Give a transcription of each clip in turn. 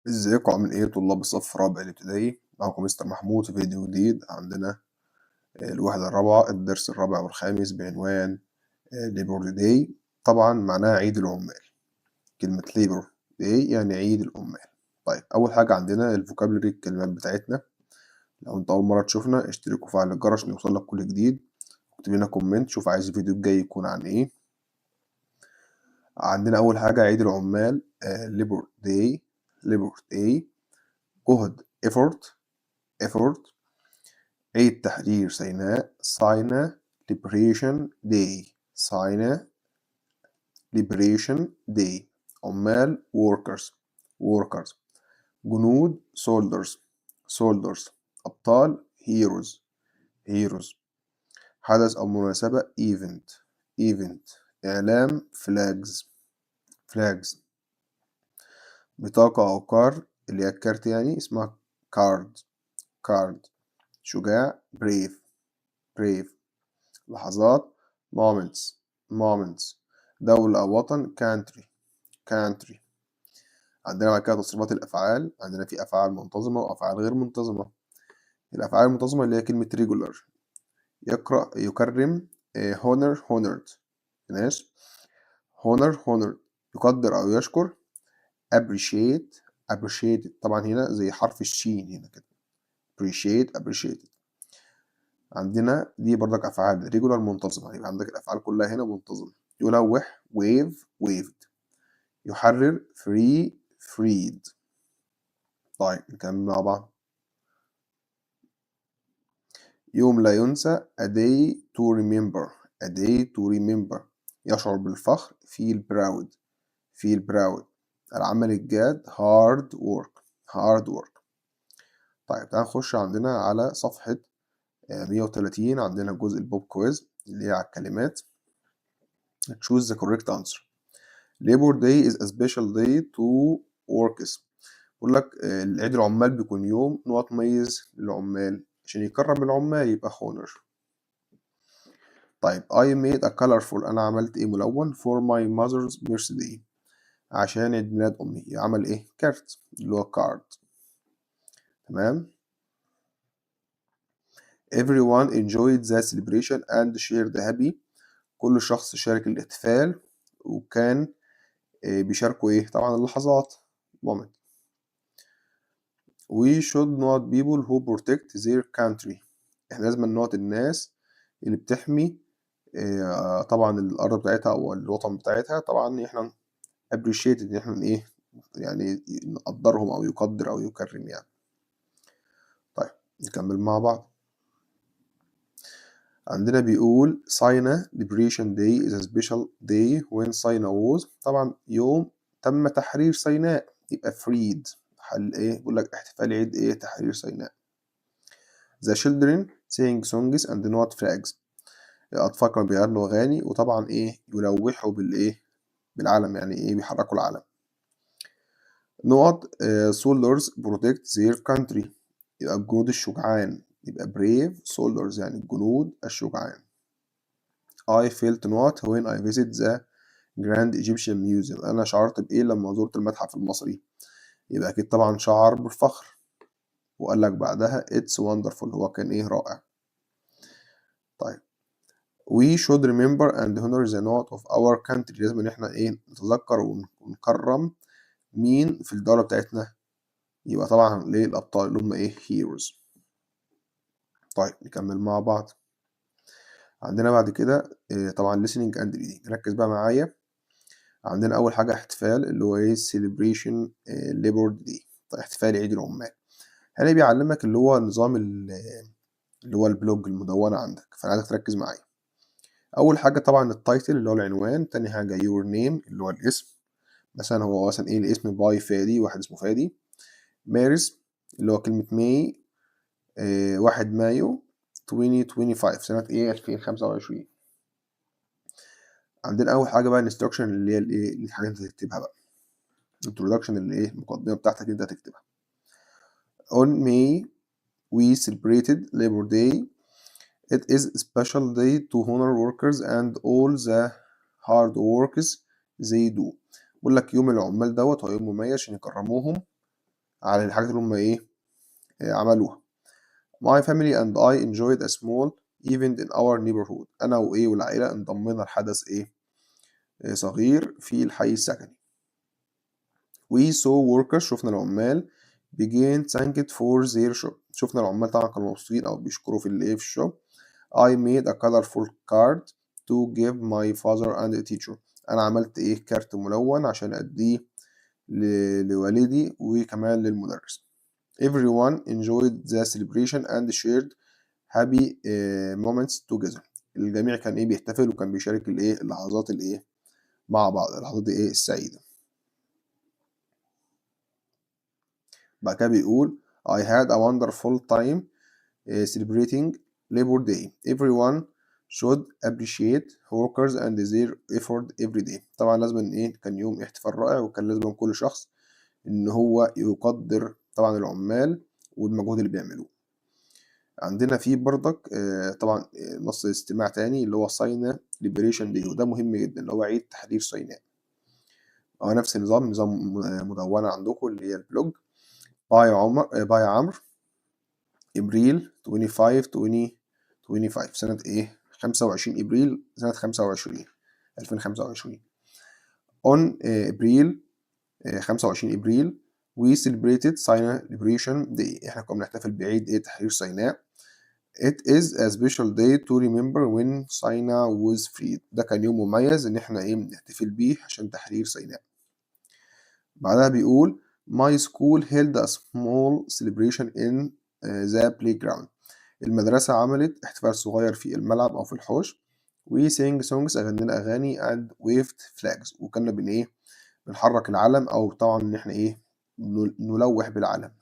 ازيكم عاملين ايه طلاب الصف الرابع الابتدائي؟ معكم مستر محمود في فيديو جديد. عندنا الوحدة الرابعة الدرس الرابع والخامس بعنوان ليبر داي. طبعا معناها عيد العمال. كلمة ليبر داي يعني عيد العمال. طيب أول حاجة عندنا الفوكابلري الكلمات بتاعتنا. لو انت أول مرة تشوفنا اشترك وفعل الجرس عشان يوصلك كل جديد. اكتب لنا كومنت شوف عايز الفيديو الجاي يكون عن ايه. عندنا أول حاجة عيد العمال ليبر داي. ليبر داي جهد effort. عيد تحرير سيناء ساينا ليبريشن داي. ساينا ليبريشن داي. عمال workers. جنود soldiers. أبطال heroes. حدث أو مناسبة event. إعلام flags. بطاقة أو كارد اللي هي الكارت يعني اسمها card. شجاع brave. لحظات moments. دولة أو وطن country. عندنا بعد كده تصريفات الأفعال. عندنا في أفعال منتظمة وأفعال غير منتظمة. الأفعال المنتظمة اللي هي كلمة regular يكرم honored ماشي. honored يقدر أو يشكر. appreciate طبعا هنا زي حرف الشين هنا كده appreciate. عندنا دي برضك أفعال regular منتظمة. يبقى عندك الأفعال كلها هنا منتظمة. يلوح waved. يحرر freed. طيب نكمل مع بعض. يوم لا ينسى a day to remember. يشعر بالفخر feel proud. العمل الجاد hard work. طيب تعال نخش عندنا على صفحة 130. عندنا جزء البوب كويز اللي هي على الكلمات. choose the correct answer. Labor Day is a special day to workers. بقول لك العيد العمال بيكون يوم نقط مميز للعمال عشان يكرم العمال يبقى honor. طيب I made a colorful أنا عملت إيه ملون for my mother's birthday عشان عيد ميلاد أمي. عمل إيه كارت اللي هو card. تمام. Everyone enjoyed the celebration and shared happy. كل شخص شارك الاحتفال وكان بيشاركوا إيه طبعا اللحظات moment. We should not people who protect their country. احنا لازم نوت الناس اللي بتحمي طبعا الأرض بتاعتها أو الوطن بتاعتها. طبعا احنا appreciate إن احنا إيه يعني نقدرهم أو يقدر أو يكرم يعني. طيب نكمل مع بعض. عندنا بيقول Sina Liberation Day is a special day when Sina was. طبعا يوم تم تحرير سيناء يبقى freed. حل إيه بيقول لك احتفال عيد إيه تحرير سيناء. The children sing songs and not flags. الأطفال كانوا بيغنوا أغاني وطبعا إيه يلوحوا بالإيه بالعلم يعني إيه بيحركوا العلم. نقط soldiers protect their country. يبقى الجنود الشجعان يبقى brave soldiers يعني الجنود الشجعان. I felt not when I visited the Grand Egyptian Museum. أنا شعرت بإيه لما زرت المتحف المصري. يبقى أكيد طبعا شعر بالفخر. وقال لك بعدها it's wonderful هو كان إيه رائع. طيب we should remember and honor the note of our country. لازم إن إحنا إيه نتذكر ونكرم مين في الدولة بتاعتنا. يبقى طبعا ليه الأبطال اللي هم إيه heroes. طيب نكمل مع بعض. عندنا بعد كده طبعا listening and reading. ركز بقى معايا. عندنا أول حاجة احتفال اللي هو إيه celebration labor day. طيب احتفال عيد العمال. هنا بيعلمك اللي هو نظام اللي هو البلوج المدونة عندك. فأنا عايزك تركز معايا. أول حاجة طبعا التايتل اللي هو العنوان. تاني حاجة your name اللي هو الاسم. مثلا هو مثلا إيه الاسم باي فادي واحد اسمه فادي. مارس اللي هو كلمة ماي 1 مايو 2025 سنة إيه 2025. عندنا أول حاجة بقى instruction اللي هي الإيه الحاجة أنت تكتبها بقى. introduction اللي إيه المقدمة بتاعتك أنت هتكتبها. On May we celebrated Labor Day. It is a special day to honor workers and all the hard works they do. بقول لك يوم العمال دوت هو يوم مميز عشان يكرموهم على الحاجات اللي هم إيه عملوها. My family and I enjoyed a small event in our neighborhood. أنا والعائلة انضمينا لحدث صغير في الحي السكني. We saw workers شفنا العمال begin thanked for their job. شفنا العمال طبعا كانوا مبسوطين أو بيشكروا في في الشغل. I made a colorful card to give my father and the teacher. أنا عملت كارت ملون عشان أديه لوالدي وكمان للمدرس. Everyone enjoyed the celebration and shared happy moments together. الجميع كان بيحتفل وكان بيشارك اللحظات مع بعض، اللحظات السعيدة. بعد كده بيقول I had a wonderful time celebrating Labor Day. Everyone should appreciate workers and their effort every day. طبعا لازم كان يوم احتفال رائع، وكان لازم كل شخص إن هو يقدر طبعا العمال والمجهود اللي بيعملوه. عندنا فيه برضك طبعا نص استماع تاني اللي هو ساينا ليبريشن داي، وده مهم جدا اللي هو عيد تحرير سيناء. هو نفس نظام مدونة عندكم اللي هي البلوج. باي عمرو ابريل 25 سنة 25 ابريل سنة 2025. on ابريل 25 ابريل we celebrated Sinai Liberation Day. احنا كنا بنحتفل بعيد تحرير سيناء. It is a special day to remember when Sinai was freed. ده كان يوم مميز إن إحنا بنحتفل بيه عشان تحرير سيناء. بعدها بيقول My school held a small celebration in the playground. المدرسة عملت احتفال صغير في الملعب أو في الحوش. We sang songs أغنينا أغاني and waved flags. وكنا بنحرك العلم أو طبعا إن إحنا نلوح بالعلم.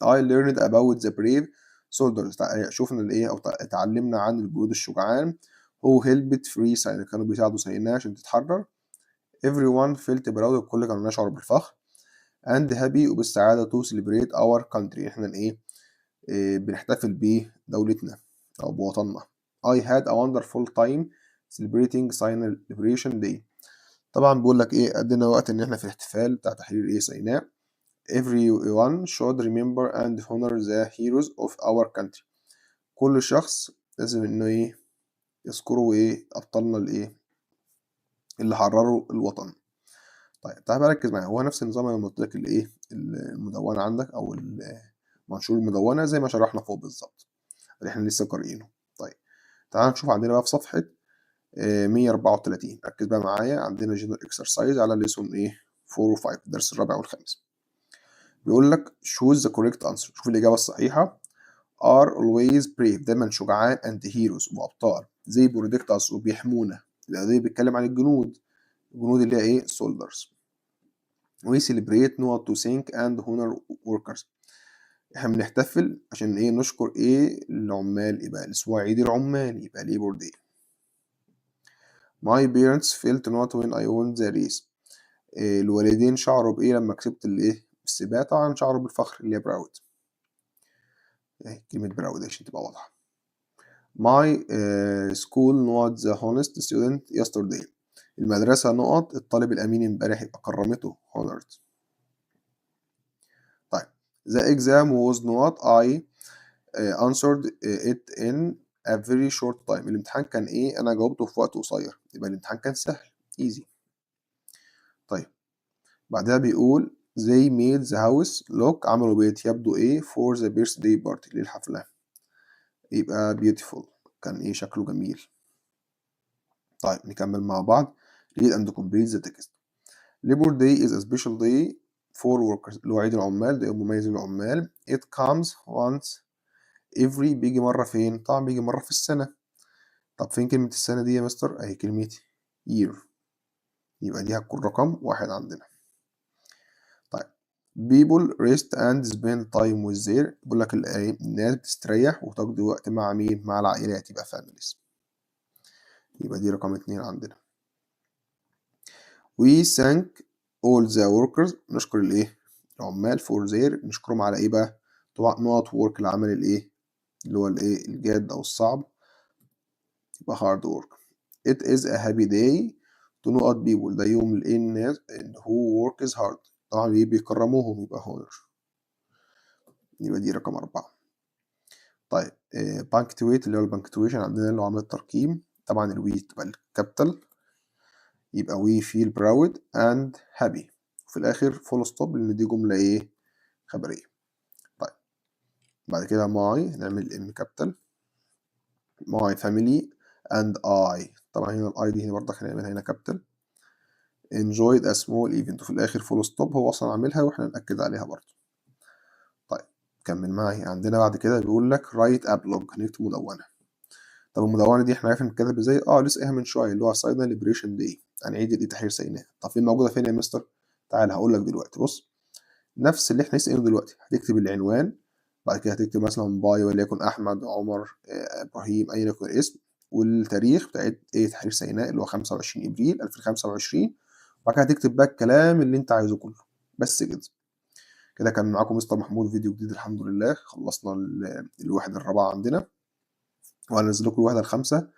I learned about the brave soldiers. شوفنا أو اتعلمنا عن الجنود الشجعان who helped free سيناء. كانوا بيساعدوا سيناء عشان تتحرر. Everyone felt proud. الكل كانوا يشعر بالفخر and happy وبالسعادة to celebrate our country. احنا بنحتفل بدولتنا أو بوطننا. I had a wonderful time celebrating Sinai Liberation Day. طبعا بيقول لك قضينا وقت إن احنا في الاحتفال بتاع تحرير سيناء. Everyone should remember and honor the heroes of our country. كل شخص لازم إنه يذكروا أبطالنا اللي حرروا الوطن. طيب تعال ركز معايا. هو نفس النظام اللي قلت لك المدونة عندك أو المنشور المدونة زي ما شرحنا فوق بالظبط اللي احنا لسه قارئينه. طيب تعال نشوف عندنا بقى في صفحة 134. ركز بقى معايا. عندنا جنرال اكسرسايز على ليسون 4 و 5 الدرس الرابع والخامس. بيقول لك choose the correct answer. شوف الإجابة الصحيحة. are always brave. دايما شجعان and heroes وأبطال. they protect us وبيحمونا. ده بيتكلم عن الجنود اللي هي soldiers. we celebrate not to thank and honor workers. احنا بنحتفل عشان نشكر العمال. يبقى الأسبوع عيد العمال، يبقى labor day. my parents felt not when I won the race. الوالدين شعروا بإيه لما كسبت السباق؟ طبعا شعروا بالفخر اللي هي براود. كلمة براود عشان تبقى واضحة. My school not the honest student yesterday. المدرسة الطالب الأمين امبارح، يبقى كرمته honored. طيب the exam was not I answered it in a very short time. الامتحان كان أنا جاوبته في وقت قصير، يبقى الامتحان كان سهل easy. طيب بعدها بيقول they made the house look. عملوا بيت يبدو for the birthday party للحفلة، يبقى beautiful كان شكله جميل. طيب نكمل مع بعض. read and complete the text. Labor Day is a special day for workers. اللي هو عيد العمال، ده يوم مميز للعمال. It comes once every. بيجي مرة فين؟ طبعا بيجي مرة في السنة. طب فين كلمة السنة دي يا مستر؟ أهي كلمة year، يبقى دي هتكون رقم 1 عندنا. طيب people rest and spend time with their. بيقول لك الناس بتستريح وتقضي وقت مع مين؟ مع العائلات، يبقى families، يبقى دي رقم 2 عندنا. we thank all the workers. نشكر العمال for their. نشكرهم على بقى؟ طبعا not work العمل اللي هو الجاد أو الصعب، يبقى hard work. it is a happy day to not people. ده يوم الناس who works hard. طبعا بيكرموهم، يبقى honor. يبقى دي رقم 4. طيب punctuate اللي هو الpunctuation عندنا اللي هو عامل الترقيم، طبعًا الwe تبقى الcapital يبقى we feel proud and happy، وفي الآخر full stop لإن دي جملة إيه خبرية. طيب بعد كده my نعمل M capital my family and I، طبعًا هنا الI دي برضك هنعملها هنا capital enjoyed a small event، وفي الآخر full stop هو أصلًا عاملها وإحنا نأكد عليها برضه. طيب كمل معايا، عندنا بعد كده بيقول لك write a blog، هنكتب مدونة. طب المدونة دي إحنا عارفين بتتكتب إزاي؟ لسه قايلها من شوية اللي هو ساينا ليبريشن داي، يعني عيد تحرير سيناء. طب فين موجودة فين يا مستر؟ تعالى هقول لك دلوقتي. بص نفس اللي إحنا لسه قايلينه دلوقتي، هتكتب العنوان، بعد كده هتكتب مثلا باي وليكن أحمد عمر إبراهيم أيا يكن الاسم، والتاريخ بتاع تحرير سيناء اللي هو 25 إبريل 2025، وبعد كده هتكتب بقى الكلام اللي أنت عايزه كله. بس كده. كده كان معاكم مستر محمود فيديو جديد الحمد لله. خلصنا الوحدة الرابعة عندنا، وهنزل لكم الوحدة الخامسة